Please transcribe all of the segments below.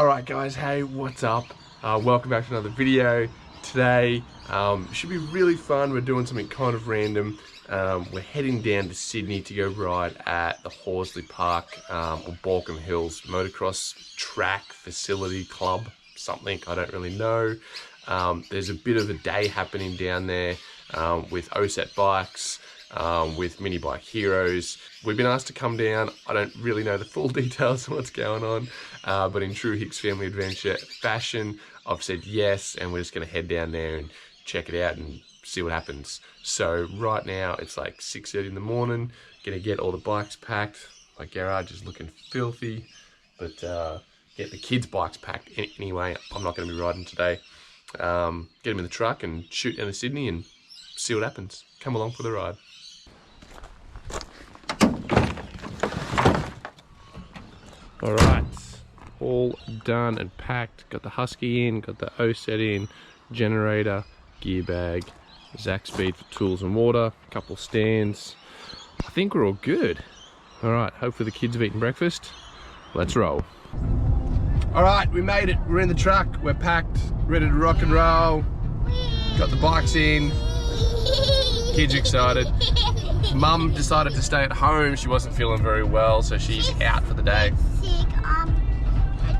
Alright guys, hey, what's up? Welcome back to another video. Today should be really fun. We're doing something kind of random. We're heading down to Sydney to go ride at the Horsley Park or Baulkham Hills motocross track facility club, something, I don't really know. There's a bit of a day happening down there with Oset bikes, with Mini Bike Heroes. We've been asked to come down. I don't really know the full details of what's going on, but in true Hicks Family Adventure fashion, I've said yes, and we're just going to head down there and check it out and see what happens. So right now it's like 6:30 in the morning, going to get all the bikes packed. My garage is looking filthy, but get the kids' bikes packed anyway. I'm not going to be riding today. Get them in the truck and shoot down to Sydney and see what happens. Come along for the ride. All right, all done and packed. Got the Husky in, got the Oset in, generator, gear bag, Zac Speed for tools and water, a couple stands. I think we're all good. All right, hopefully the kids have eaten breakfast. Let's roll. All right, we made it. We're in the truck, we're packed, ready to rock and roll. Got the bikes in, kids are excited. Mum decided to stay at home. She wasn't feeling very well, so she's out for the day. Sick, my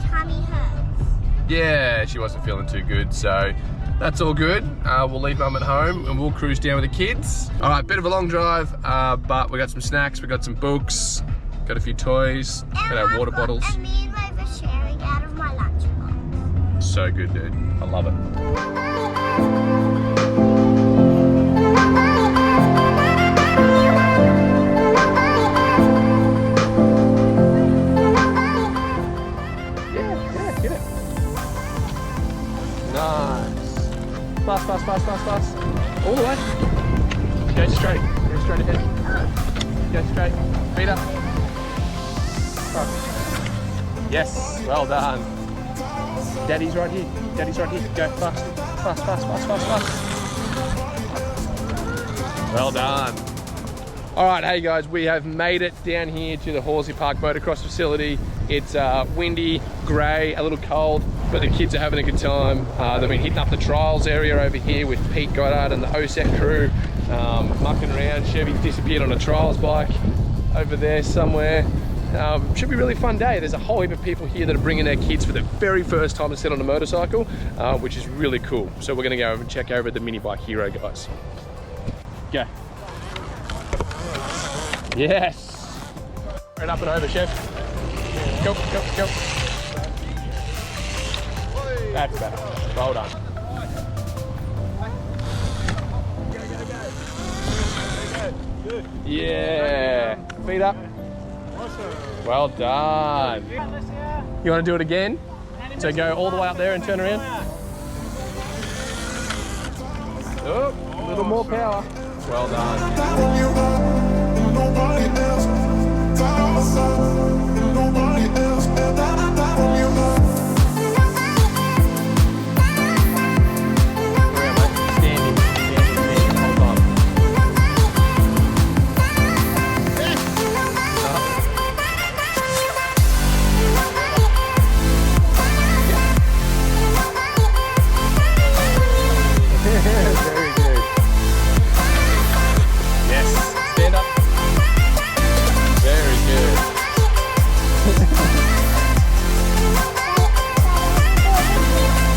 tummy hurts. Yeah, she wasn't feeling too good, so that's all good. We'll leave Mum at home and we'll cruise down with the kids. All right, bit of a long drive, but we got some snacks, we got some books, got a few toys, got our water bottles. And me and Ray were sharing out of my lunchbox. So good, dude. I love it. Nice. Fast. All the way. Go straight. Go straight ahead. Go straight. Feet up. Fast. Yes. Well done. Daddy's right here. Daddy's right here. Go fast. Fast. Well done. All right, hey guys, we have made it down here to the Horsley Park motocross facility. It's windy, grey, a little cold, but the kids are having a good time. They've been hitting up the trials area over here with Pete Goddard and the Oset crew, mucking around. Chevy's disappeared on a trials bike over there somewhere. Should be a really fun day. There's a whole heap of people here that are bringing their kids for the very first time to sit on a motorcycle, which is really cool. So we're gonna go over and check over the Mini Bike Hero guys. Go. Yes. Right up and over, Chev. Go. That's better. Well done. Good. Yeah. Feet up. Well done. You want to do it again? So go all the way up there and turn around. Oh, a little more power. Well done.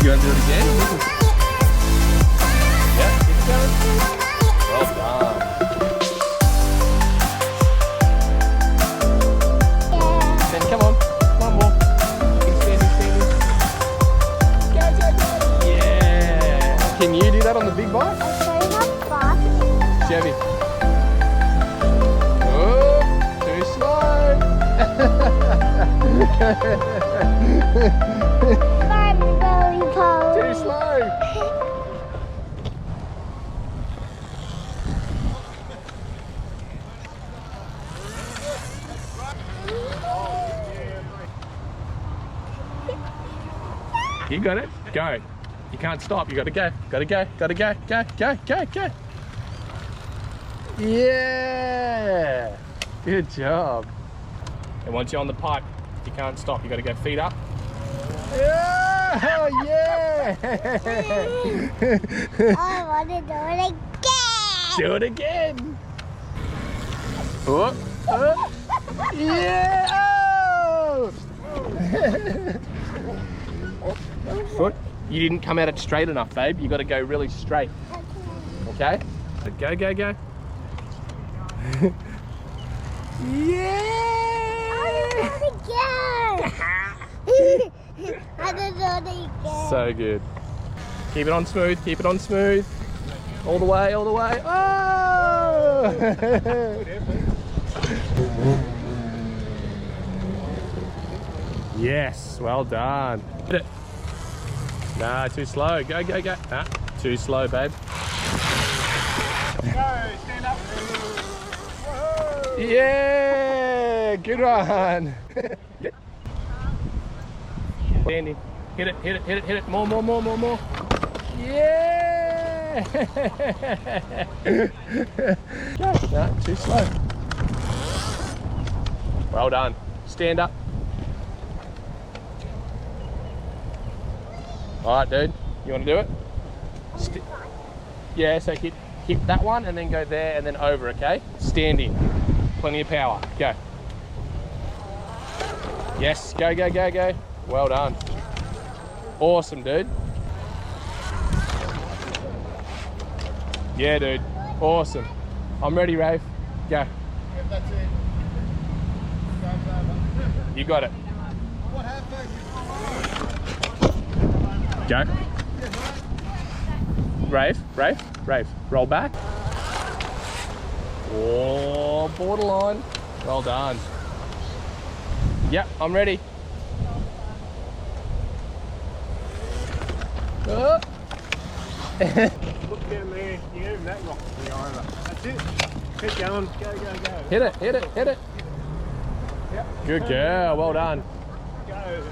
You want to do it again? Yeah, keep going. Well done. Then come on. One more. Standing. Go. Yeah. Can you do that on the big bike? I'll show you how fast. Chevy. Oh, too slow. Too slow. You got it. Go. You can't stop. You got to go. Got to go. Got to go. Go. Yeah. Good job. And once you're on the pipe, you can't stop. You got to go feet up. Yeah! Yeah! I want to do it again. Do it again. Oh, oh. Yeah! Oh. Foot. You didn't come at it straight enough, babe. You got to go really straight. Okay? So go, go, go. Yeah! I don't know it again. So good. Keep it on smooth, keep it on smooth. All the way, all the way. Oh! Yes, well done. Hit it. Nah, too slow. Go, go, go. Nah, too slow, babe. Go, stand up. Whoa. Yeah, good one. Standing. Hit it, hit it, hit it, hit it. More, more, more, more, more. Yeah! No, too slow. Well done. Stand up. All right, dude. You want to do it? Yeah, so hit that one and then go there and then over, okay? Standing. Plenty of power. Go. Yes, go, go, go, go. Well done. Awesome, dude. Yeah, dude. Awesome. I'm ready, Rafe. Go. Yep, that's it. Time's over. You got it. What happened? Go. Rafe, Rafe, Rafe. Roll back. Oh, borderline. Well done. Yep, I'm ready. Oh. Look down there. Yeah, that rock will be over. That's it. Keep going. Go, go, go. Hit it, hit it, hit it. Yep. Good girl, well done. Go.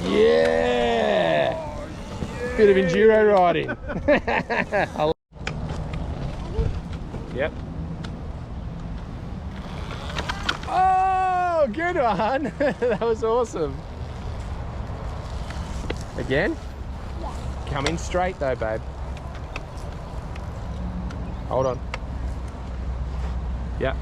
Yeah! Bit of enduro riding. Yep. Oh, good one. That was awesome. Again? Yeah. Come in straight though, babe. Hold on. Yep.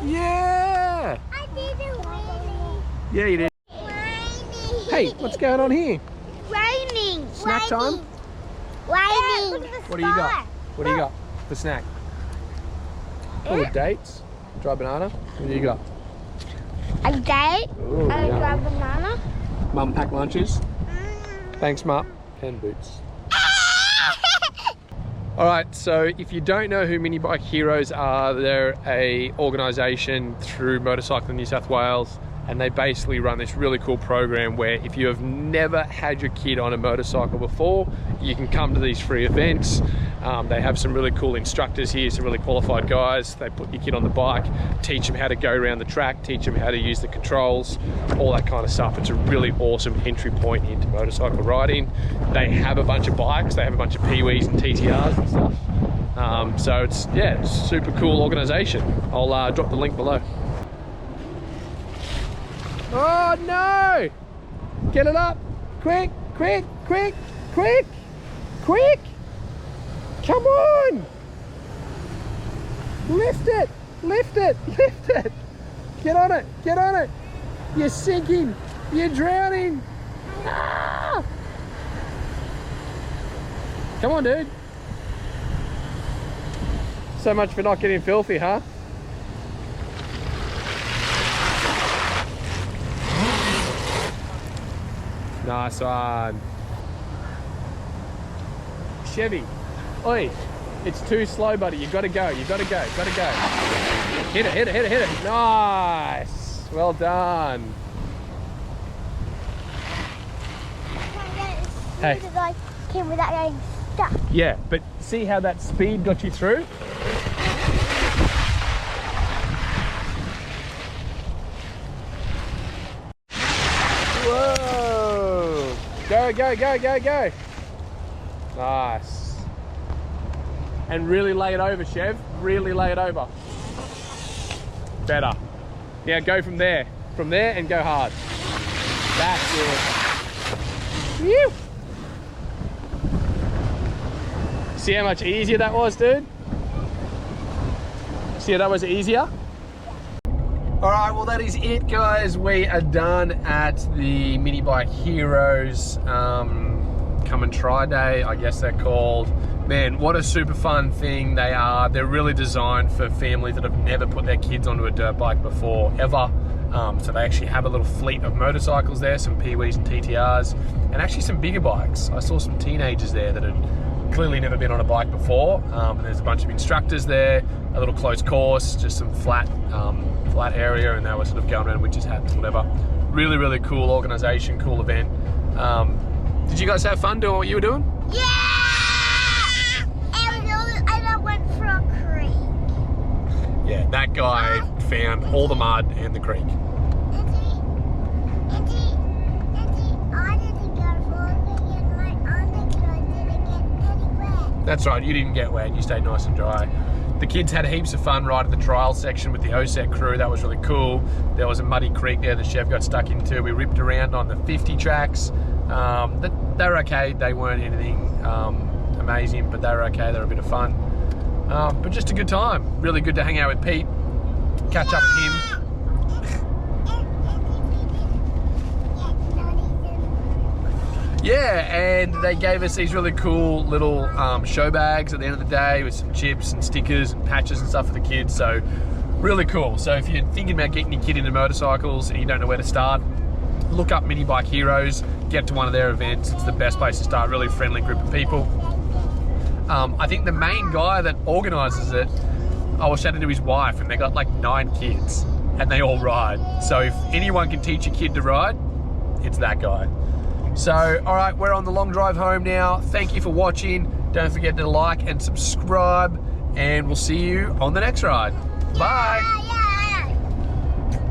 Yeah! I did it raining. Yeah, you did. Raining. Hey, what's going on here? Raining. Snack time? Raining. What do you got? What do you got for snack? Oh, dates, dry banana. What do you got? A date. Ooh, And a yum. dry banana. Mum pack lunches. Thanks, Mum. And boots. All right, so if you don't know who Mini Bike Heroes are, they're a organisation through Motorcycling New South Wales, and they basically run this really cool program where if you have never had your kid on a motorcycle before, you can come to these free events. They have some really cool instructors here, some really qualified guys. They put your kid on the bike, teach them how to go around the track, teach them how to use the controls, all that kind of stuff. It's a really awesome entry point into motorcycle riding. They have a bunch of bikes, they have a bunch of Peewees and TTRs and stuff. So it's, yeah, it's a super cool organisation. I'll drop the link below. Oh no! Get it up! Quick, quick, quick, quick, quick! Come on! Lift it! Lift it! Lift it! Get on it! Get on it! You're sinking! You're drowning! Ah! Come on, dude! So much for not getting filthy, huh? Nice one. Chevy. Oi, it's too slow, buddy. You gotta go, you gotta go, gotta go. Hit it, hit it, hit it, hit it. Nice. Well done. Hey. Like, came without getting stuck. Yeah, but see how that speed got you through? Whoa. Go, go, go, go, go. Nice. And really lay it over, Chev. Really lay it over. Better. Yeah, go from there. From there and go hard. That's it. Whew. See how much easier that was, dude? See how that was easier? All right, well that is it, guys. We are done at the Mini Bike Heroes Come and Try Day, I guess they're called. Man, what a super fun thing they are. They're really designed for families that have never put their kids onto a dirt bike before, ever. So they actually have a little fleet of motorcycles there, some Pee-wees and TTRs, and actually some bigger bikes. I saw some teenagers there that had clearly never been on a bike before. And there's a bunch of instructors there, a little closed course, just some flat area, and they were sort of going around witches' hats, whatever. Really, really cool organisation, cool event. Did you guys have fun doing what you were doing? Yeah! And I went for a creek. Yeah, that guy found all the mud and the creek. Auntie, I didn't go for a creek and my underclothes didn't get any wet. That's right, you didn't get wet, you stayed nice and dry. The kids had heaps of fun right at the trial section with the Oset crew. That was really cool. There was a muddy creek there that Chev got stuck into. We ripped around on the 50 tracks. They're okay. They weren't anything amazing, but they were okay. They were a bit of fun. But just a good time. Really good to hang out with Pete, catch up with him. Yeah, and they gave us these really cool little show bags at the end of the day with some chips and stickers and patches and stuff for the kids. So really cool. So if you're thinking about getting your kid into motorcycles and you don't know where to start, look up Mini Bike Heroes, get to one of their events. It's the best place to start. Really friendly group of people. I think the main guy that organises it, I was chatting to his wife, and they got like 9 kids and they all ride. So if anyone can teach a kid to ride, it's that guy. So, all right, we're on the long drive home now. Thank you for watching. Don't forget to like and subscribe, and we'll see you on the next ride. Bye.